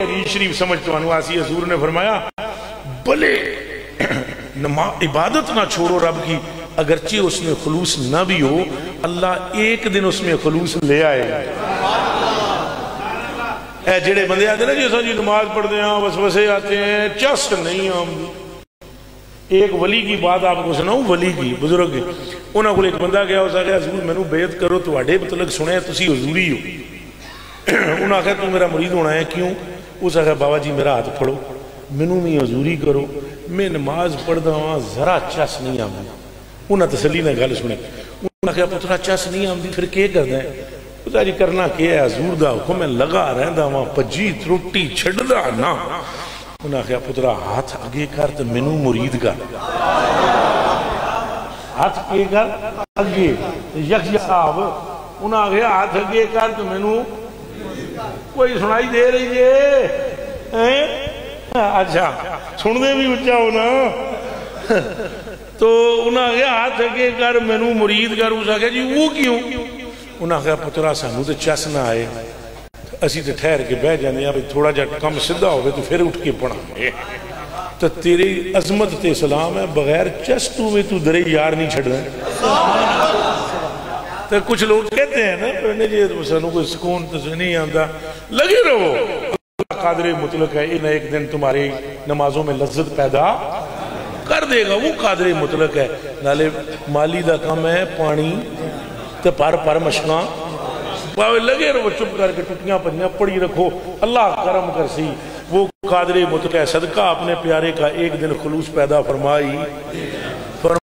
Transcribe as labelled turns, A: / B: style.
A: حدیث شریف سمجھ تو انو آسی حضور نے فرمایا بلے عبادت نہ چھوڑو رب کی، اگرچہ اس میں خلوص نہ بھی ہو، اللہ ایک دن اس میں خلوص لے آئے گا۔ اے جڑے بندے آتے ہیں نا جی نماز پڑھتے ہیں وسوسے آتے ہیں، چس نہیں آمدی۔ ایک ولی کی بات آپ کو سناؤں، ولی کی بزرگ کی، انہوں کو ایک بندہ گیا اس آگیا حضور میں نو بیعت کرو تو آڈے مطلق سنے تسی حضوری ہو۔ انہوں آگیا تو میرا مرید ہونا ہے، کیوں؟ اس آگیا بابا جی میرا ہاتھ پڑھو، میں نو میں حضوری کرو، میں نماز پڑھدا ہوں ذرا چس نہیں آمدی۔ انہوں تسلی نے گل سنے، انہوں آگیا پترا چس نہیں آمدی پھر کیا کردا ہے؟ پتہ جی کرنا کیا ہے، حضور دا حکم ہے لگا رہندا وہاں پجی تروٹی چھڑدا نا۔ انہوں آگیا پترا ہاتھ آگے کر تو میں نو مرید کر، ہاتھ آگے کر آگے یک صاحب، انہوں آگیا ہاتھ آگے کر تو میں نو کوئی سنائی دے رہی ہے؟ اچھا سن دے بھی اچھا ہونا۔ تو انہوں آگیا ہاتھ آگے کر میں نو مرید کر۔ اس آگیا جی وہ کیوں؟ انہوں آگیا پترا سانو تو چس نہ آئے، اسی تو ٹھہر کے بہ جانے ہیں تھوڑا جا کم سدھا ہوئے تو پھر اٹھ کے پڑھا گے۔ تو تیری عظمت تے سلام ہے، بغیر چس تو میں تو درے یار نہیں چھڑ رہے۔ تو کچھ لوگ کہتے ہیں نا پڑھنے جی سانو کوئی سکون تو نہیں آتا، لگے رہو، قادر مطلق ہے، انہیں ایک دن تمہاری نمازوں میں لذت پیدا کر دے گا، وہ قادر مطلق ہے۔ نالے مالی دا کم ہے پانی تو پر مشنا باوے لگے رہو، چپ کر کے ٹکیاں پڑھیاں پڑھی رکھو، اللہ کرم کر سی، وہ قادر مطلق ہے۔ صدقہ اپنے پیارے کا ایک دن خلوص پیدا فرمائی۔